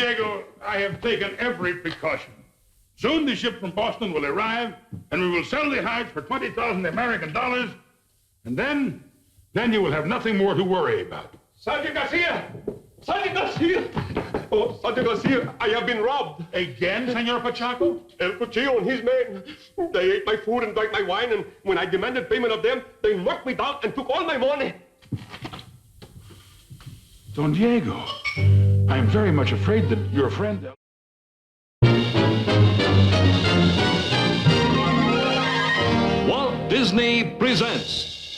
Diego, I have taken every precaution. Soon the ship from Boston will arrive, and we will sell the hides for 20,000 American dollars, and then you will have nothing more to worry about. Sergeant Garcia! Sergeant Garcia! Oh, Sergeant Garcia, I have been robbed. Again, Senor Pachaco? El Cuchillo and his men. They ate my food and drank my wine, and when I demanded payment of them, they knocked me down and took all my money. Don Diego, I am very much afraid that your friend... Walt Disney presents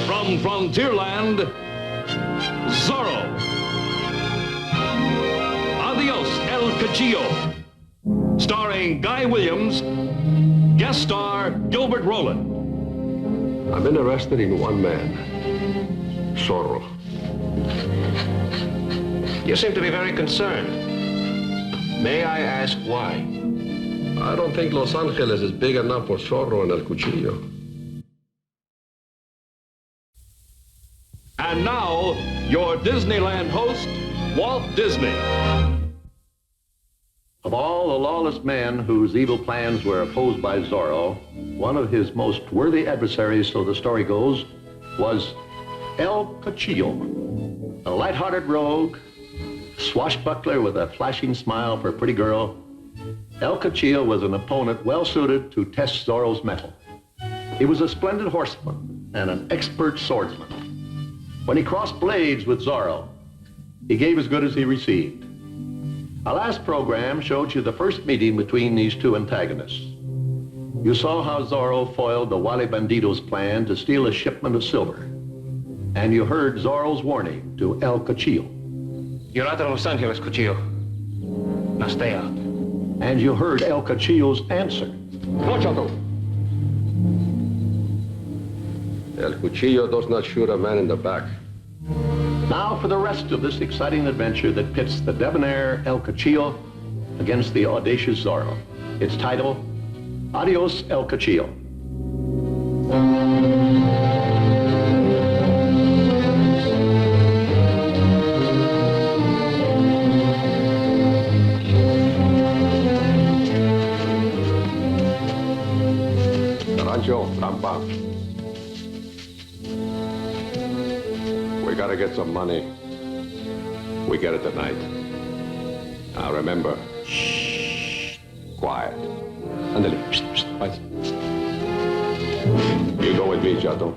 from Frontierland, Zorro. Adios El Cuchillo, starring Guy Williams, guest star Gilbert Rowland. I'm interested in one man, Zorro. You seem to be very concerned. May I ask why? I don't think Los Angeles is big enough for Zorro and El Cuchillo. And now, your Disneyland host, Walt Disney. Of all the lawless men whose evil plans were opposed by Zorro, one of his most worthy adversaries, so the story goes, was El Cuchillo, a light-hearted rogue, swashbuckler with a flashing smile for a pretty girl. El Cuchillo was an opponent well-suited to test Zorro's mettle. He was a splendid horseman and an expert swordsman. When he crossed blades with Zorro, he gave as good as he received. Our last program showed you the first meeting between these two antagonists. You saw how Zorro foiled the wily bandito's plan to steal a shipment of silver. And you heard Zorro's warning to El Cuchillo. You're out of Los Angeles, Cuchillo. Now stay out. And you heard El Cuchillo's answer. No, Chato. El Cuchillo does not shoot a man in the back. Now for the rest of this exciting adventure that pits the debonair El Cuchillo against the audacious Zorro. Its title, Adios El Cuchillo. Rancho, trampa. We gotta get some money. We get it tonight. Now remember, shh, quiet. Andale, right. You go with me, Chato.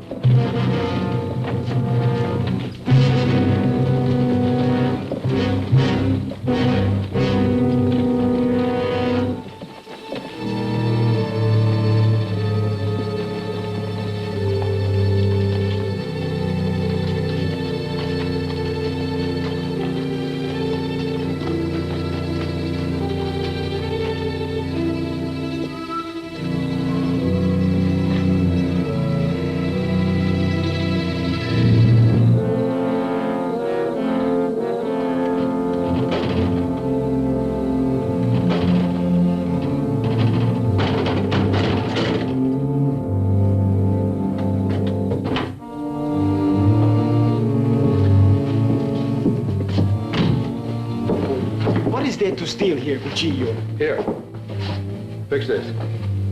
To steal here, Cuchillo. Here, fix this.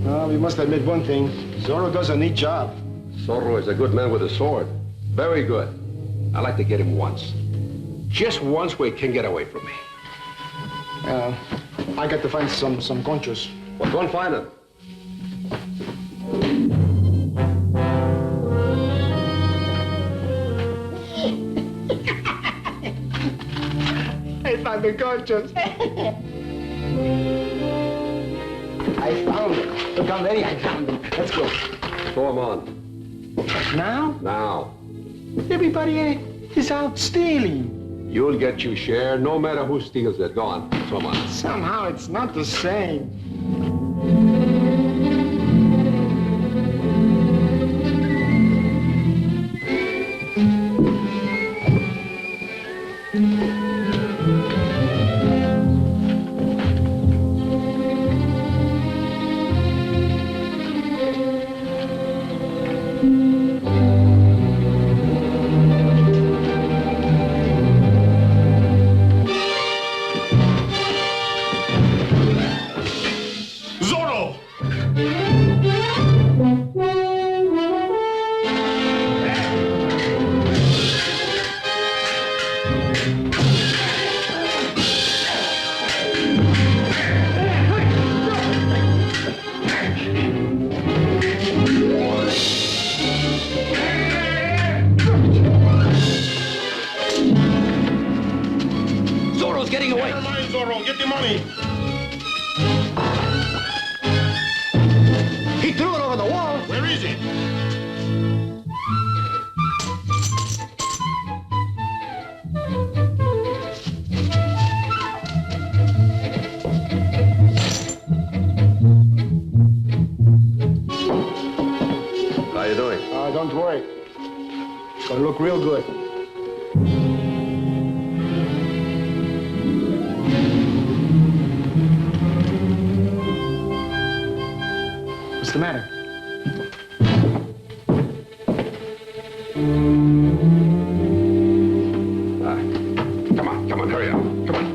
Well, we must admit one thing. Zorro does a neat job. Zorro is a good man with a sword. Very good. I'd like to get him once. Just once where he can get away from me. I got to find some conchos. Well, go and find him. I found the conchos. I found it. Look how many I found. Let's go. Throw him on. Now? Now. Everybody is out stealing. You'll get your share, no matter who steals it. Go on, throw him on. Somehow it's not the same. Zorro's getting away. Never mind, Zorro. Get the money. He threw it over the wall. Where is it? How you doing? Don't worry. It's gonna look real good. What's the matter? Come on, hurry up. Come on.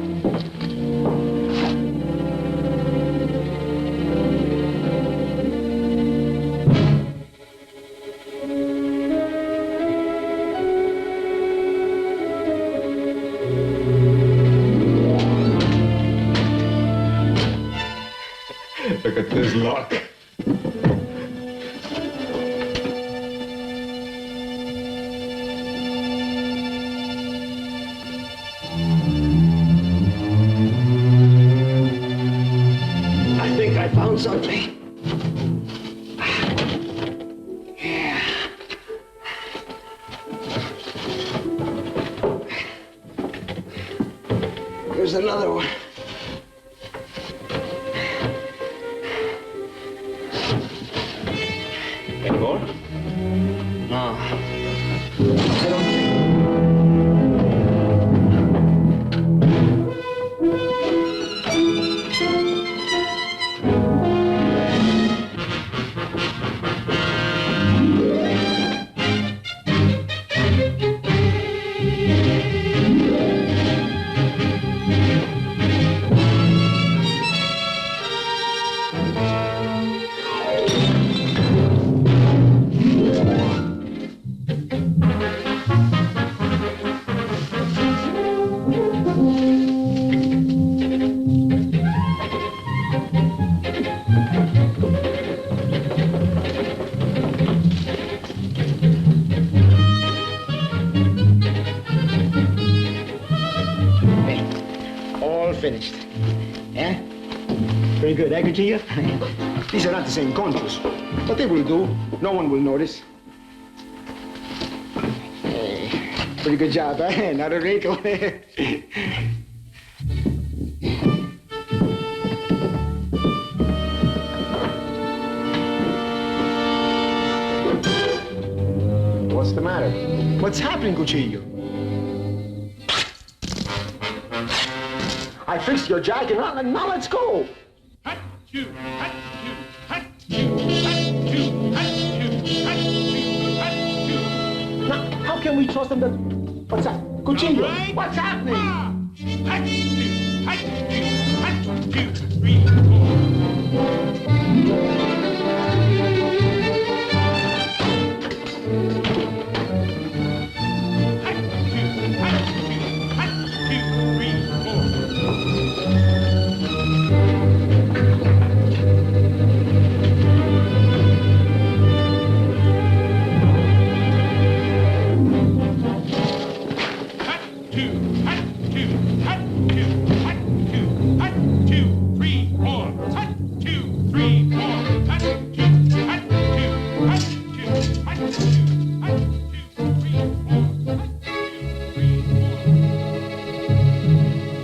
Look at this luck. I think I found something. Yeah. Here's another one. Any more? No. I don't think. Finished. Yeah? Very good, eh, Cuchillo? These are not the same contours, but they will do. No one will notice. Hey, pretty good job, eh? Not a wrinkle. What's the matter? What's happening, Cuchillo? I fixed your jacket. Now let's go. Hut, choo, hut, choo, hut, choo, hut, choo, hut, choo, hut, choo, hut, choo. Now, how can we trust them that... What's that? Cuchillo, Right. what's happening? Ah, hut, choo, hut, choo, hut, 2, 3, 4.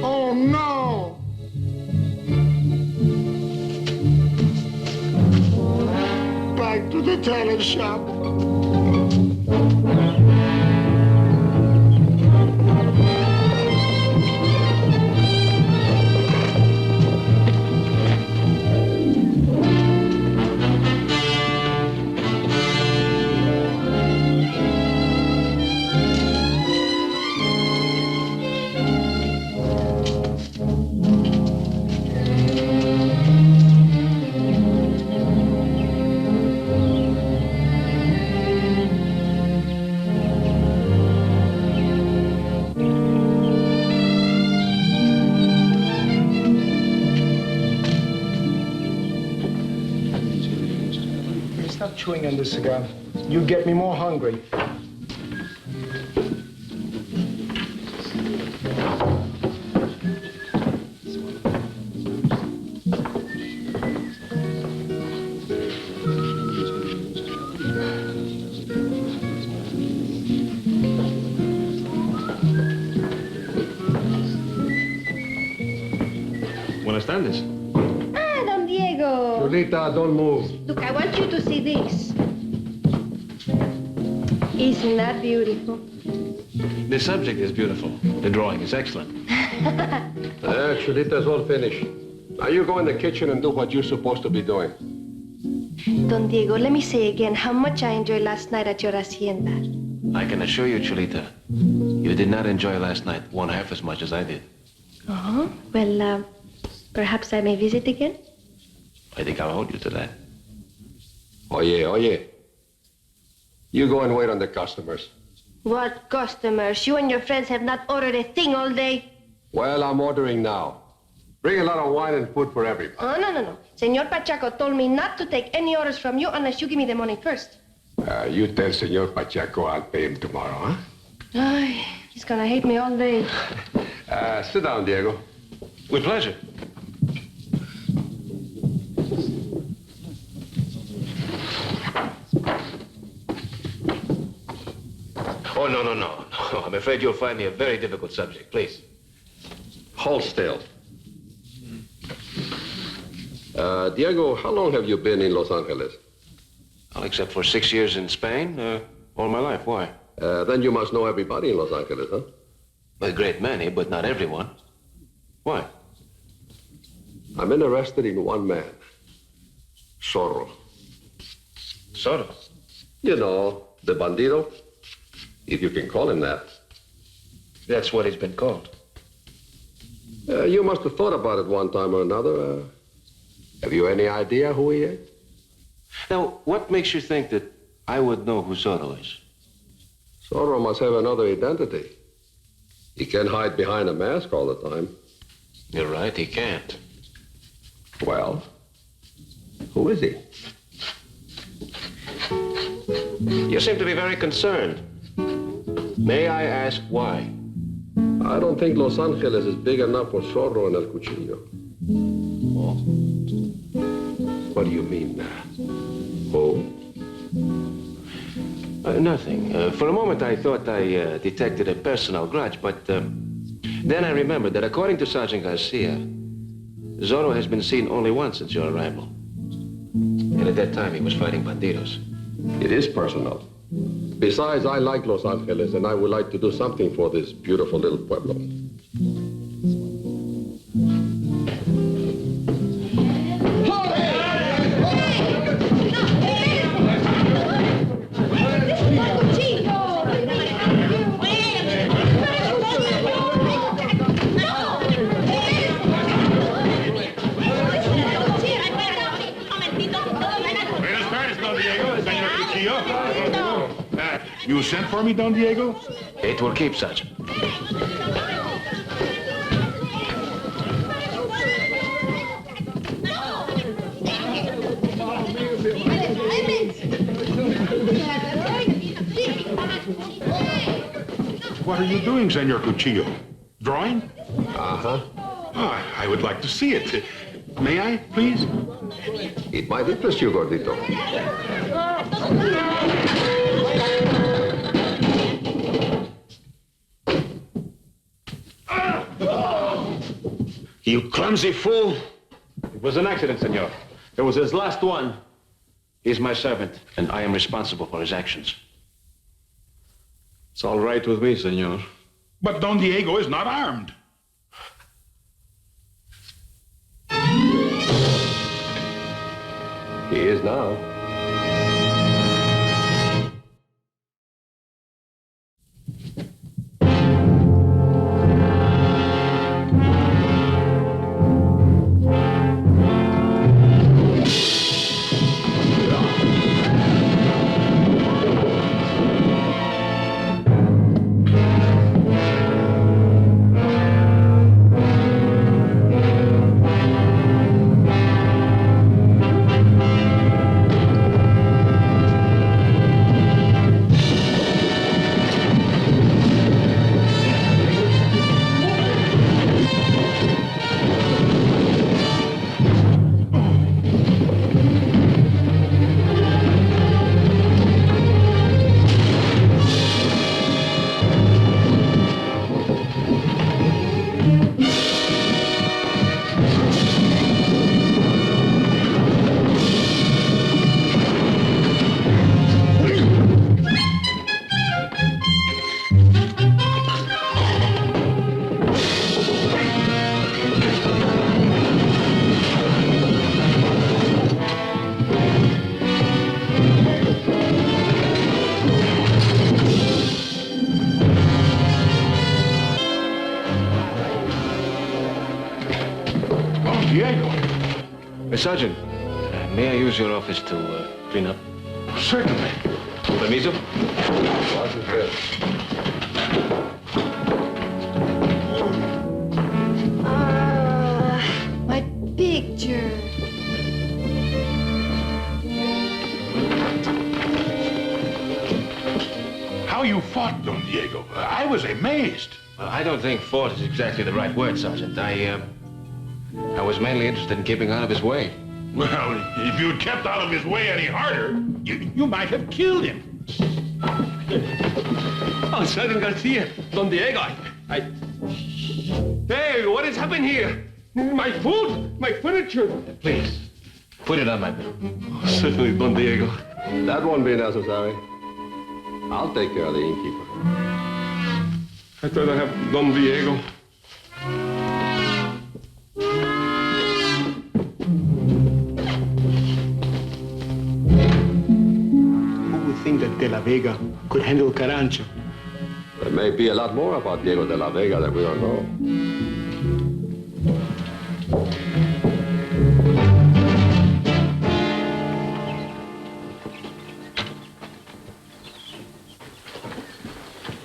Oh, no. Back to the talent shop. Stop chewing on this cigar. You get me more hungry. Fernandez. Ah, Don Diego. Chulita, don't move. Look, I want you to see this. Isn't that beautiful? The subject is beautiful. The drawing is excellent. Chulita's all finished. Now you go in the kitchen and do what you're supposed to be doing. Don Diego, let me say again how much I enjoyed last night at your hacienda. I can assure you, Chulita, you did not enjoy last night one half as much as I did. Oh, well, perhaps I may visit again? I think I'll hold you to that. Oye. You go and wait on the customers. What customers? You and your friends have not ordered a thing all day. Well, I'm ordering now. Bring a lot of wine and food for everybody. Oh, no. Senor Pacheco told me not to take any orders from you unless you give me the money first. You tell Senor Pacheco I'll pay him tomorrow, huh? Ay, he's gonna hate me all day. Sit down, Diego. With pleasure. Oh, no. I'm afraid you'll find me a very difficult subject. Please. Hold still. Diego, how long have you been in Los Angeles? Well, except for 6 years in Spain, all my life. Why? Then you must know everybody in Los Angeles, huh? A great many, but not everyone. Why? I'm interested in one man. Zorro. Zorro? You know, the bandido, if you can call him that. That's what he's been called. You must have thought about it one time or another. Have you any idea who he is? Now, what makes you think that I would know who Zorro is? Zorro must have another identity. He can't hide behind a mask all the time. You're right, he can't. Well, who is he? You seem to be very concerned. May I ask why? I don't think Los Angeles is big enough for Zorro and El Cuchillo. Oh? What do you mean? Oh? Nothing. For a moment, I thought I detected a personal grudge, but then I remembered that according to Sergeant García, Zorro has been seen only once since your arrival. And at that time, he was fighting bandidos. It is personal. Besides, I like Los Angeles, and I would like to do something for this beautiful little pueblo. You sent for me, Don Diego? It will keep, Sergeant. What are you doing, Senor Cuchillo? Drawing? Uh-huh. Oh, I would like to see it. May I, please? It might interest you, Gordito. You clumsy fool. It was an accident, senor. It was his last one. He's my servant, and I am responsible for his actions. It's all right with me, senor. But Don Diego is not armed. He is now. Diego. Sergeant, may I use your office to clean up? Certainly. Permiso? My picture. How you fought, Don Diego. I was amazed. Well, I don't think fought is exactly the right word, Sergeant. I was mainly interested in keeping out of his way. Well, if you'd kept out of his way any harder, you might have killed him. Oh, Sergeant Garcia, Don Diego, Hey, what has happened here? My food, my furniture. Please, put it on my bill. Oh, certainly, Don Diego. That won't be necessary. I'll take care of the innkeeper. I thought I have Don Diego. Who would think that De La Vega could handle Carancho? There may be a lot more about Diego de la Vega that we don't know.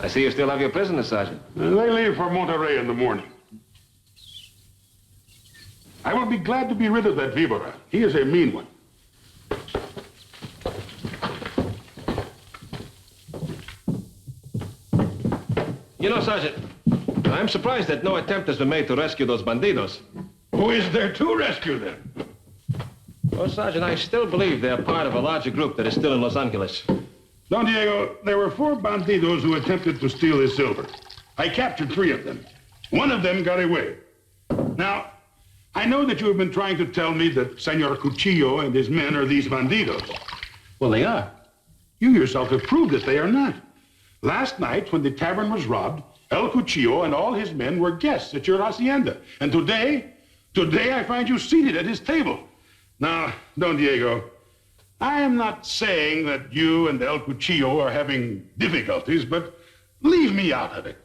I see you still have your prisoner, Sergeant. They leave for Monterrey in the morning. I will be glad to be rid of that víbora. He is a mean one. You know, Sergeant, I'm surprised that no attempt has been made to rescue those bandidos. Who is there to rescue them? Oh, Sergeant, I still believe they're part of a larger group that is still in Los Angeles. Don Diego, there were 4 bandidos who attempted to steal his silver. I captured 3 of them. One of them got away. Now, I know that you have been trying to tell me that Senor Cuchillo and his men are these bandidos. Well, they are. You yourself have proved that they are not. Last night, when the tavern was robbed, El Cuchillo and all his men were guests at your hacienda. And today I find you seated at his table. Now, Don Diego, I am not saying that you and El Cuchillo are having difficulties, but leave me out of it.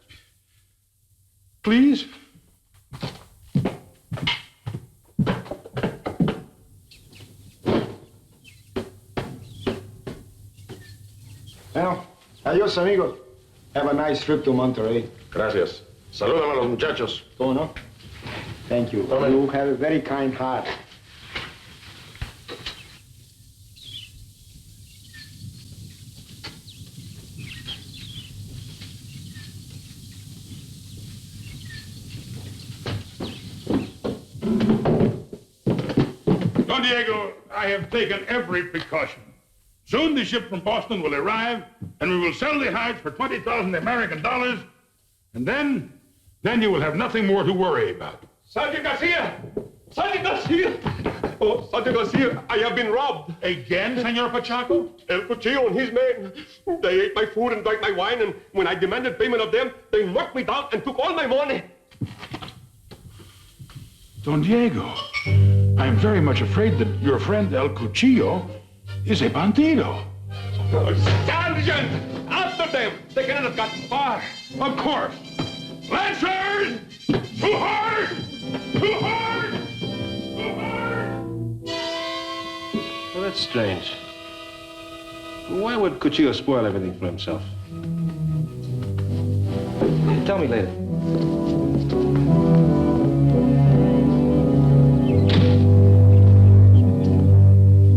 Please? Well, adios, amigos. Have a nice trip to Monterrey. Gracias. Salúdame a los muchachos. Oh, no? Thank you. You have a very kind heart. Don Diego, I have taken every precaution. Soon the ship from Boston will arrive, and we will sell the hides for 20,000 American dollars, and then you will have nothing more to worry about. Sergeant Garcia! Sergeant Garcia! Oh, Sergeant Garcia, I have been robbed. Again, Senor Pachaco? El Cuchillo and his men, they ate my food and drank my wine, and when I demanded payment of them, they knocked me down and took all my money. Don Diego, I am very much afraid that your friend El Cuchillo is a bandido. Sergeant! After them! They cannot have got far. Of course. Lancers! Too hard! Too hard! Too hard! Well, that's strange. Why would Cuchillo spoil everything for himself? Tell me later.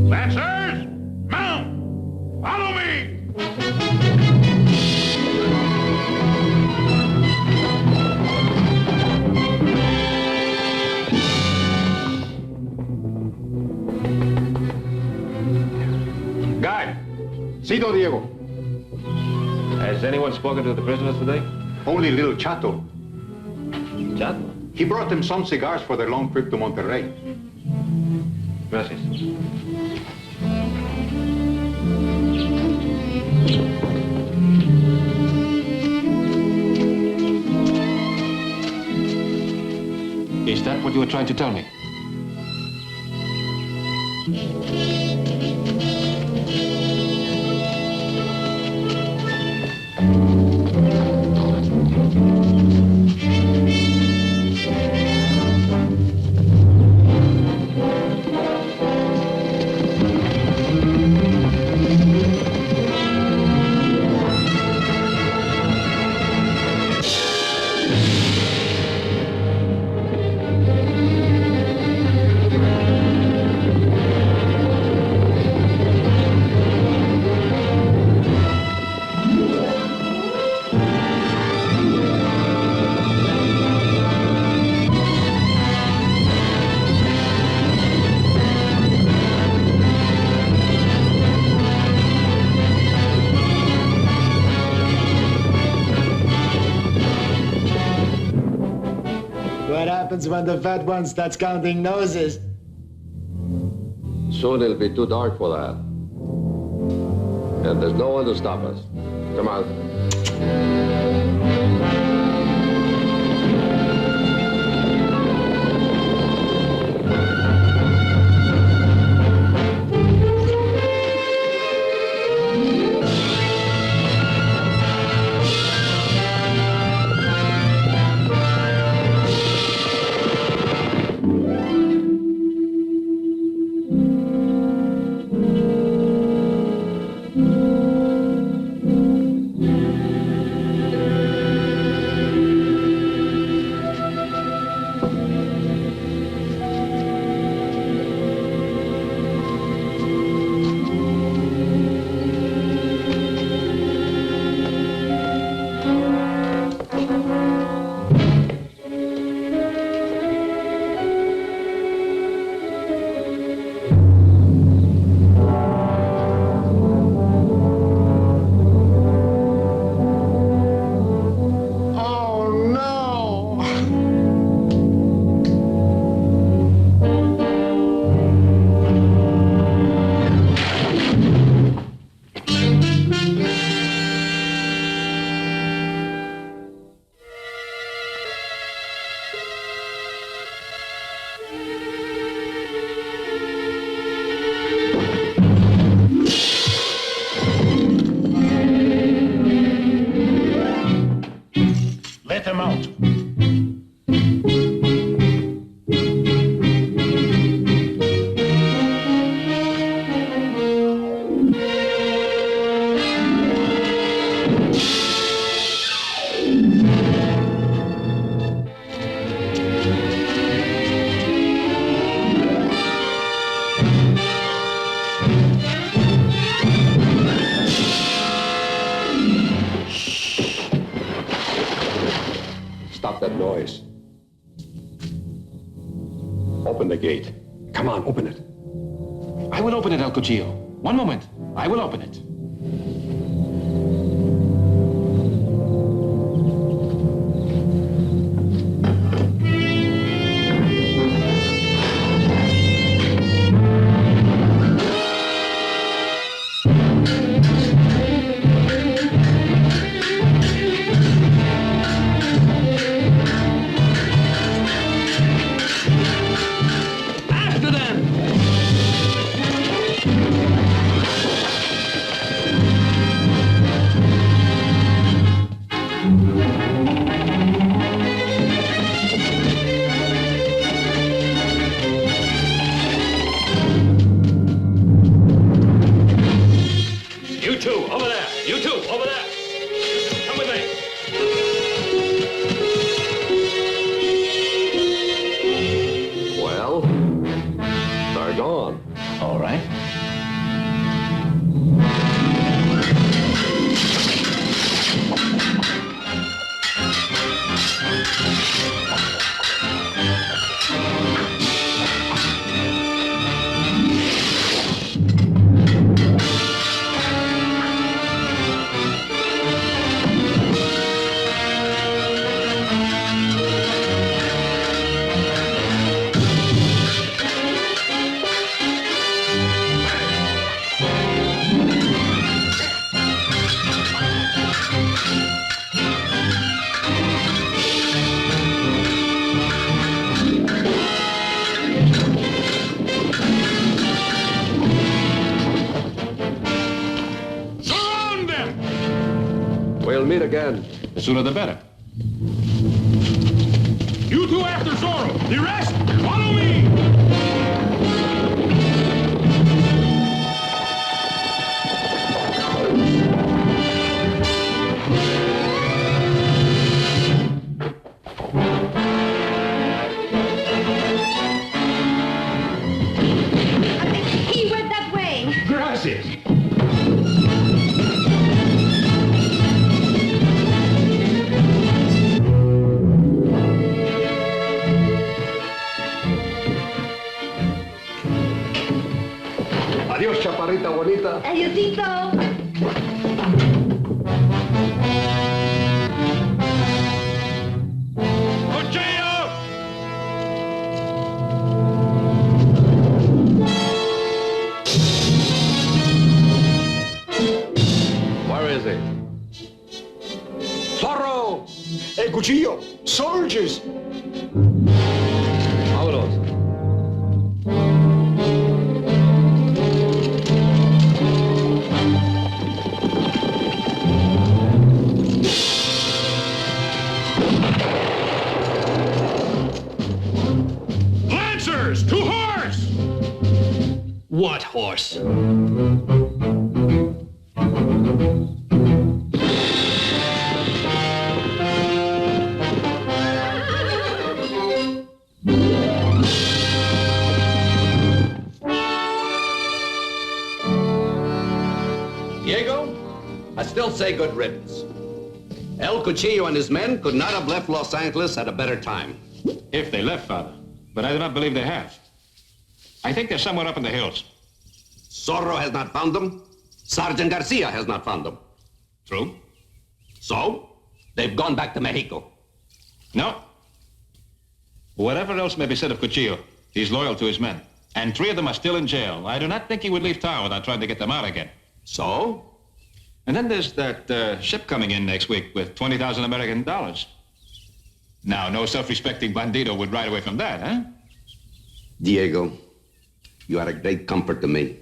Lancers! Mount! Follow me! Guy, see Don Diego. Has anyone spoken to the prisoners today? Only little Chato. Chato? He brought them some cigars for their long trip to Monterrey. Gracias. Is that what you were trying to tell me? What happens when the fat one starts counting noses? Soon it'll be too dark for that. And there's no one to stop us. Come on. Let them out. Stop that noise. Open the gate. Come on, open it. I will open it, El Cuchillo. One moment. I will open it. After them! You two, over there. You two, over there. Come with me. Well, they're gone. All right. Surround them! We'll meet again. The sooner the better. You two after Zorro. The rest, follow me! He went that way. Gracias. Adiós, chaparrita bonita. Adiosito. Cuchillo! Soldiers! Vámonos. Lancers, to horse! What horse? Diego, I still say good riddance. El Cuchillo and his men could not have left Los Angeles at a better time. If they left, Father. But I do not believe they have. I think they're somewhere up in the hills. Zorro has not found them. Sergeant García has not found them. True. So, they've gone back to Mexico. No. Whatever else may be said of Cuchillo, he's loyal to his men. And 3 of them are still in jail. I do not think he would leave town without trying to get them out again. So? And then there's that ship coming in next week with 20,000 American dollars. Now, no self-respecting bandito would ride away from that, huh? Diego, you are a great comfort to me.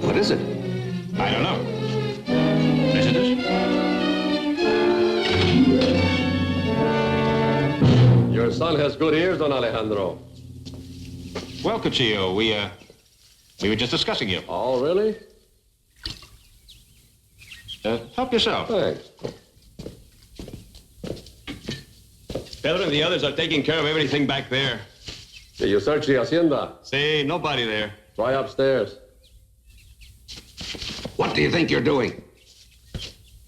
What is it? I don't know. Listen to this. Your son has good ears, Don Alejandro. Well, Cuchillo, we were just discussing you. Oh, really? Help yourself. Thanks. Pedro and the others are taking care of everything back there. Did you search the hacienda? See, nobody there. Try upstairs. What do you think you're doing?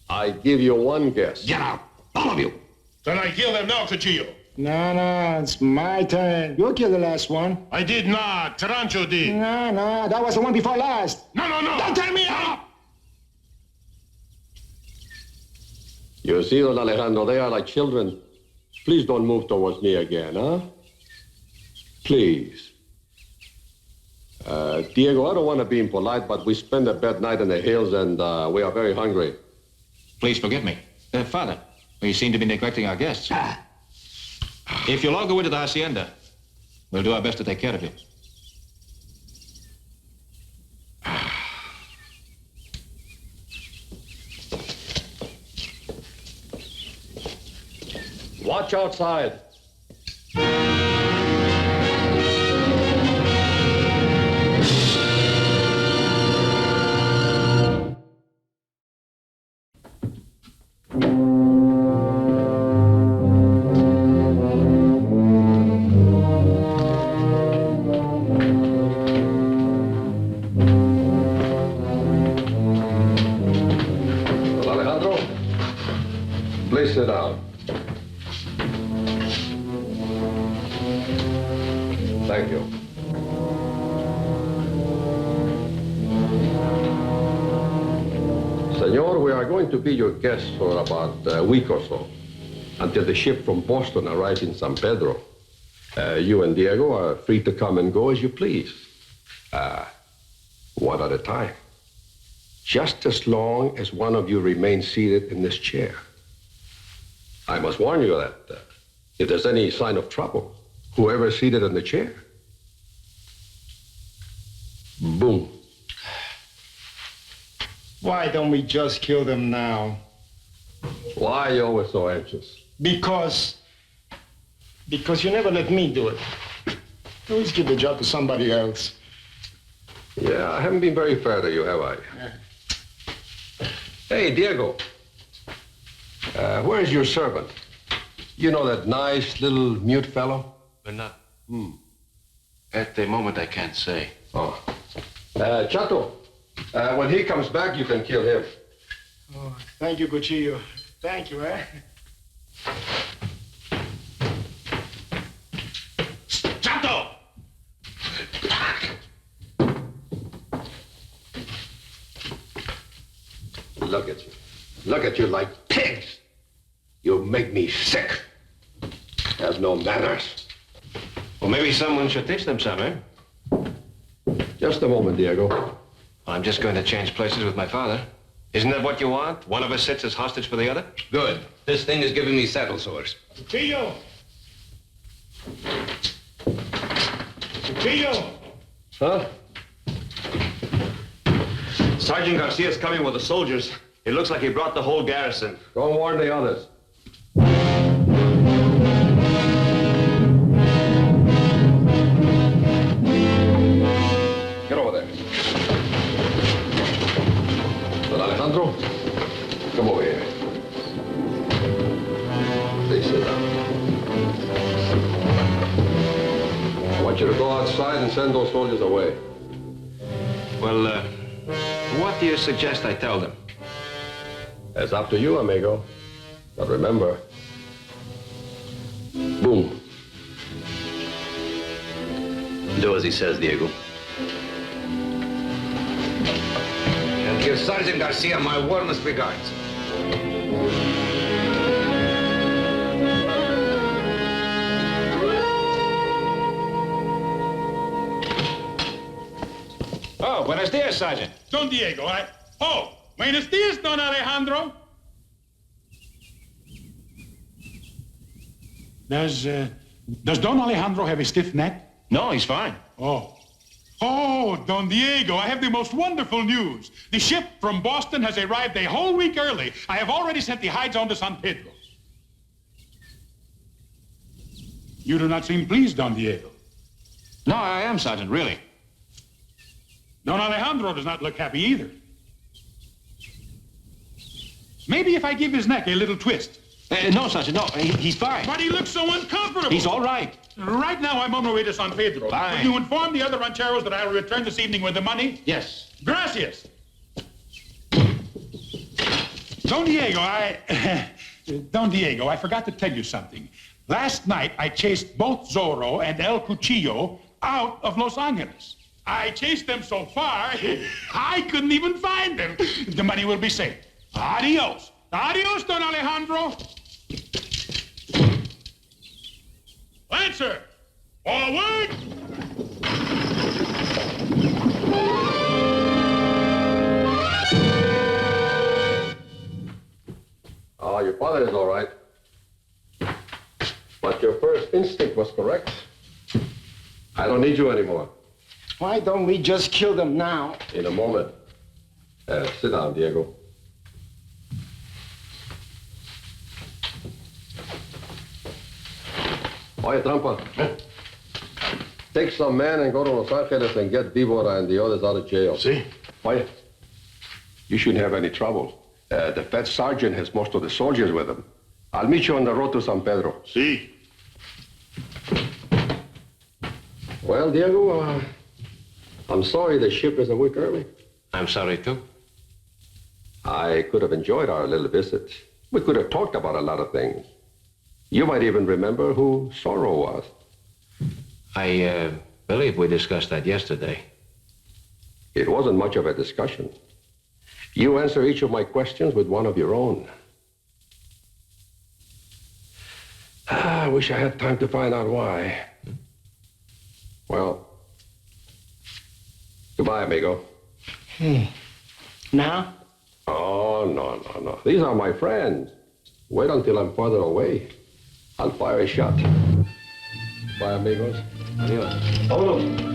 I give you one guess. Get out, all of you. Then I kill them now, Cuchillo. No, it's my turn. You killed the last one. I did not. Tarancho did. No, that was the one before last. No. Don't tell me up! You see, Don Alejandro, they are like children. Please don't move towards me again, huh? Please. Diego, I don't want to be impolite, but we spent a bad night in the hills and we are very hungry. Please forgive me. Father, we seem to be neglecting our guests. If you'll all go into the hacienda, we'll do our best to take care of you. Watch outside. Alejandro, please sit down. Thank you. Senor, we are going to be your guests for about a week or so, until the ship from Boston arrives in San Pedro. You and Diego are free to come and go as you please. One at a time. Just as long as one of you remains seated in this chair. I must warn you that if there's any sign of trouble, whoever is seated in the chair, boom. Why don't we just kill them now? Why are you always so anxious? Because you never let me do it. You always give the job to somebody else. Yeah, I haven't been very fair to you, have I? Hey, Diego. Where's your servant? You know that nice little mute fellow? But not... At the moment, I can't say. Oh. Chato, when he comes back, you can kill him. Oh, thank you, Cuchillo. Thank you, Chato! Look at you. Look at you like pigs. You make me sick. Have no manners. Well, maybe someone should teach them some, eh? Just a moment, Diego. I'm just going to change places with my father. Isn't that what you want? One of us sits as hostage for the other? Good. This thing is giving me saddle sores. Cuchillo! Cuchillo! Huh? Sergeant Garcia's coming with the soldiers. It looks like he brought the whole garrison. Go and warn the others. Get over there. Don Alejandro, come over here. Please sit down. I want you to go outside and send those soldiers away. Well, what do you suggest I tell them? It's up to you, amigo. But remember, boom. Do as he says, Diego. And give Sergeant Garcia my warmest regards. Oh, buenos dias, Sergeant. Don Diego, Oh, buenos dias, Don Alejandro. Does Don Alejandro have a stiff neck? No, he's fine. Oh, Don Diego, I have the most wonderful news. The ship from Boston has arrived a whole week early. I have already sent the hides on to San Pedro. You do not seem pleased, Don Diego. No, I am, Sergeant, really. Don Alejandro does not look happy either. Maybe if I give his neck a little twist. No, Sergeant, no, he's fine. But he looks so uncomfortable. He's all right. Right now, I'm on my way to San Pedro. Fine. Will you inform the other rancheros that I will return this evening with the money? Yes. Gracias. Don Diego, Don Diego, I forgot to tell you something. Last night, I chased both Zorro and El Cuchillo out of Los Angeles. I chased them so far, I couldn't even find them. The money will be safe. Adios. Adios, Don Alejandro. Lancer, forward. Oh, your father is all right. But your first instinct was correct. I don't need you anymore. Why don't we just kill them now? In a moment. Sit down, Diego. Oye, Trampa. Take some men and go to Los Angeles and get Víbora and the others out of jail. See? Oye, you shouldn't have any trouble. The Fed sergeant has most of the soldiers with him. I'll meet you on the road to San Pedro. See? Well, Diego, I'm sorry the ship is a week early. I'm sorry, too. I could have enjoyed our little visit. We could have talked about a lot of things. You might even remember who Zorro was. I believe we discussed that yesterday. It wasn't much of a discussion. You answer each of my questions with one of your own. I wish I had time to find out why. Well, goodbye, amigo. Now? Oh, no. These are my friends. Wait until I'm farther away. I'll fire a shot. Bye, amigos. Adios. Vámonos.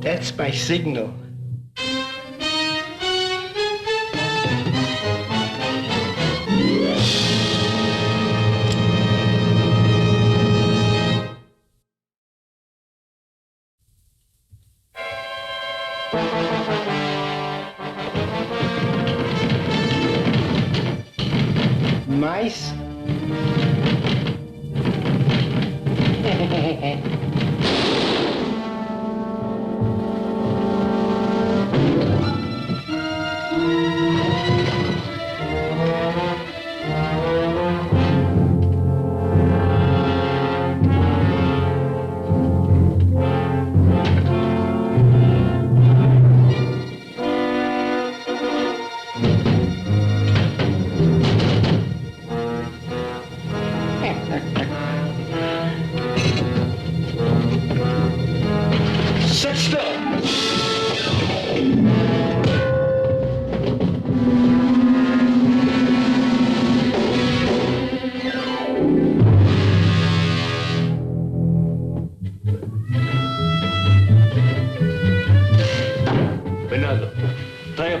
That's my signal. Mice?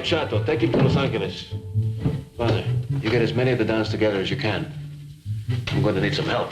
El Chato. Take him to Los Angeles. Father, you get as many of the dons together as you can. I'm going to need some help.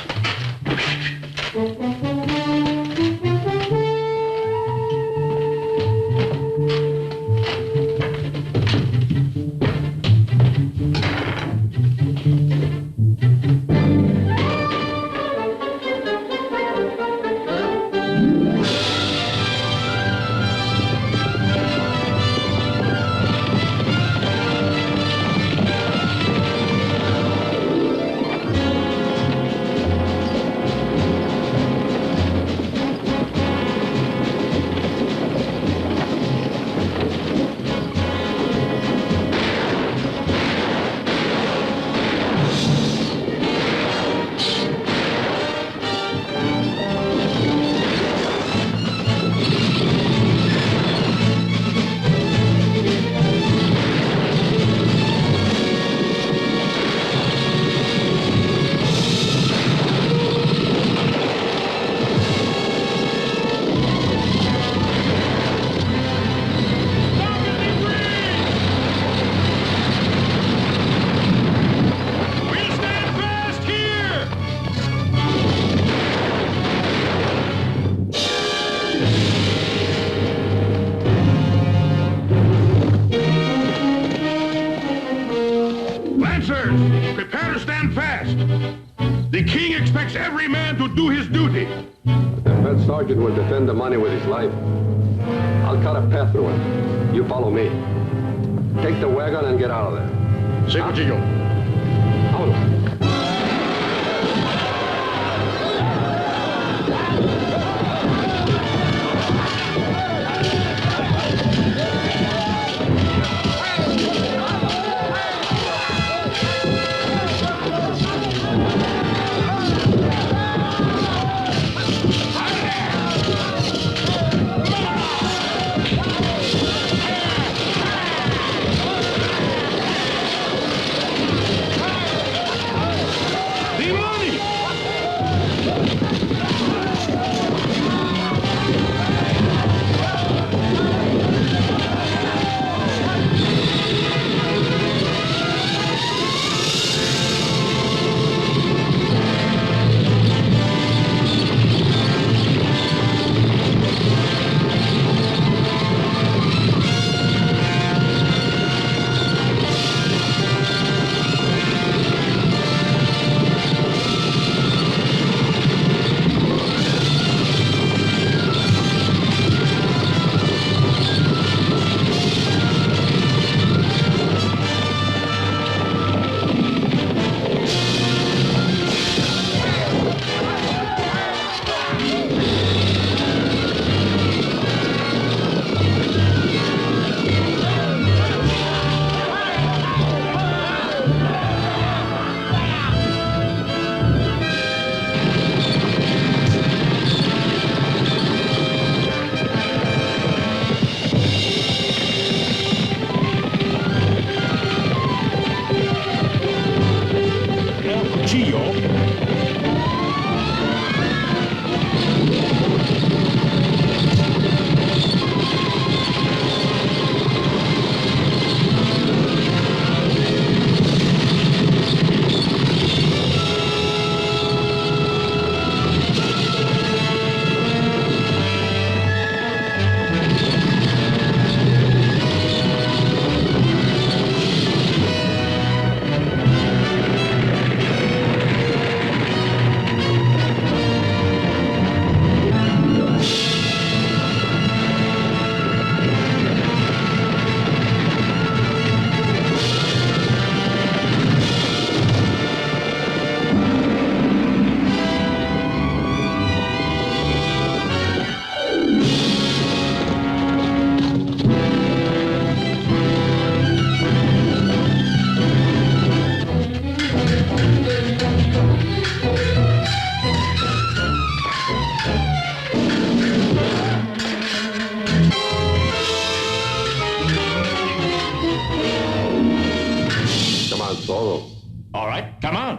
Prepare to stand fast. The king expects every man to do his duty. The head sergeant will defend the money with his life. I'll cut a path through it. You follow me. Take the wagon and get out of there. Sí, Cuchillo. Vámonos. All right, come on.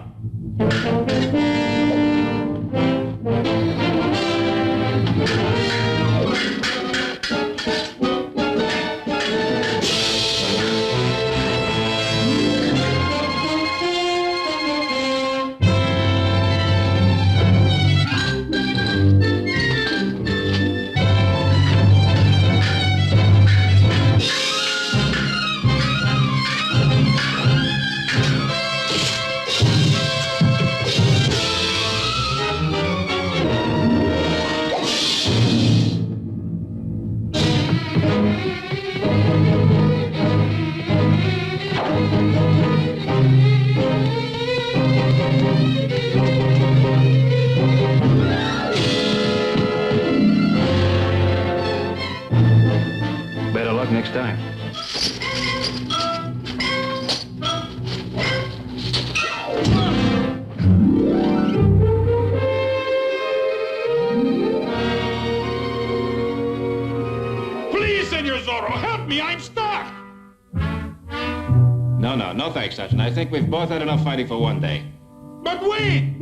Better luck next time. Please, Senor Zorro, help me. I'm stuck. No thanks, Sergeant. I think we've both had enough fighting for one day. But wait!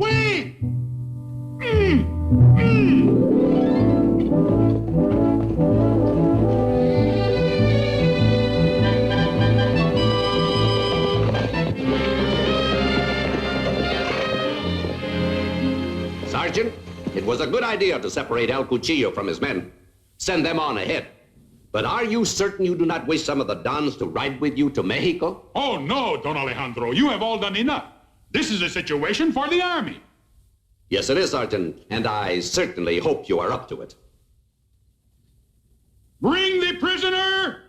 Sergeant, it was a good idea to separate El Cuchillo from his men. Send them on ahead. But are you certain you do not wish some of the Dons to ride with you to Mexico? Oh, no, Don Alejandro. You have all done enough. This is a situation for the Army. Yes, it is, Sergeant, and I certainly hope you are up to it. Bring the prisoner!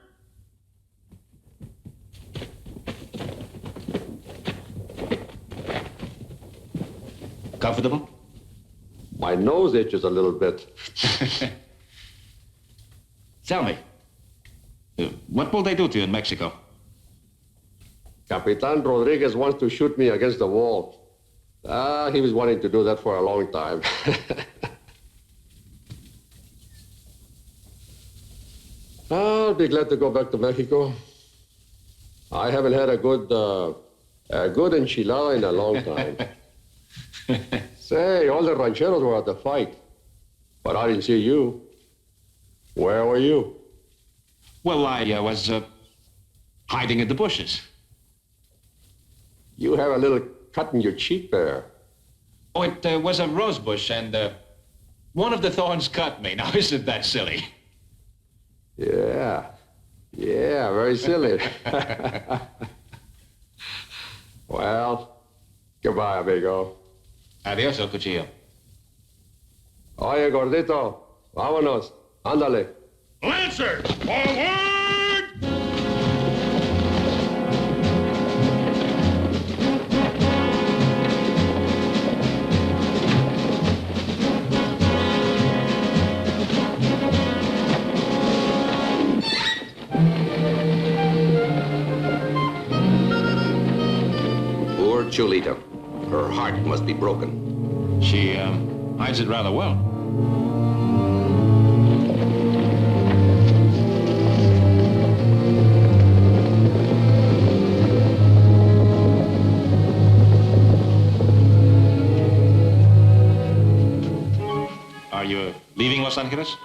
Comfortable? My nose itches a little bit. Tell me, what will they do to you in Mexico? Capitan Rodriguez wants to shoot me against the wall. He was wanting to do that for a long time. I'll be glad to go back to Mexico. I haven't had a good enchilada in a long time. Say, all the rancheros were at the fight, but I didn't see you. Where were you? Well, I was hiding in the bushes. You have a little cut in your cheek there. Oh, it was a rose bush, and one of the thorns cut me. Now, isn't that silly? Yeah, very silly. Well, goodbye, amigo. Adios, El Cuchillo. Oye, gordito, vámonos. Ándale. Lancer, forward! Poor Chulita. Her heart must be broken. She hides it rather well. Are you leaving Los Angeles?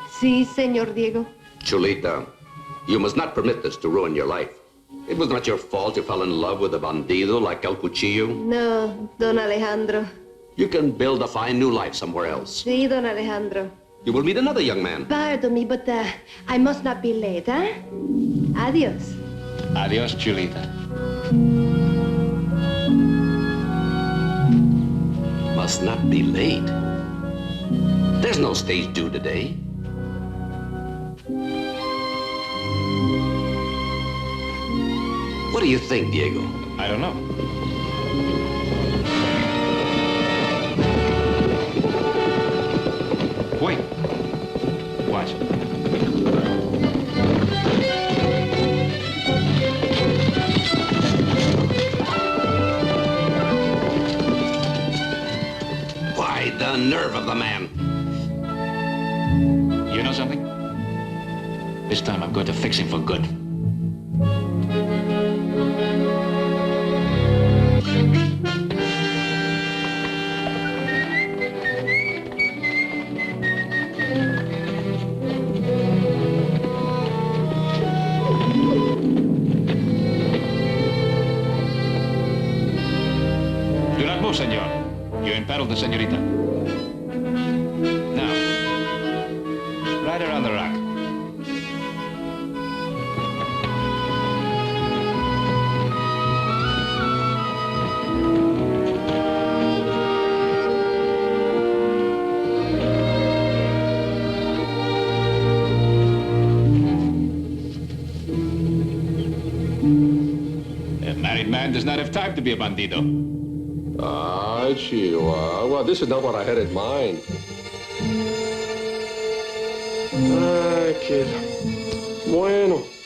Sí, señor Diego. Chulita, you must not permit this to ruin your life. It was not your fault you fell in love with a bandido like El Cuchillo. No, Don Alejandro. You can build a fine new life somewhere else. Sí, Don Alejandro. You will meet another young man. Pardon me, but I must not be late, huh? Adios. Adios, Chulita. Must not be late. There's no stage due today. What do you think, Diego? I don't know. Wait. Watch. Why, the nerve of the man. You know something? This time I'm going to fix him for good. Do not move, senor. You imperil the senorita. Now, right around the rock. A married man does not have time to be a bandido. Chihuahua. Well, this is not what I had in mind. Kid. Bueno.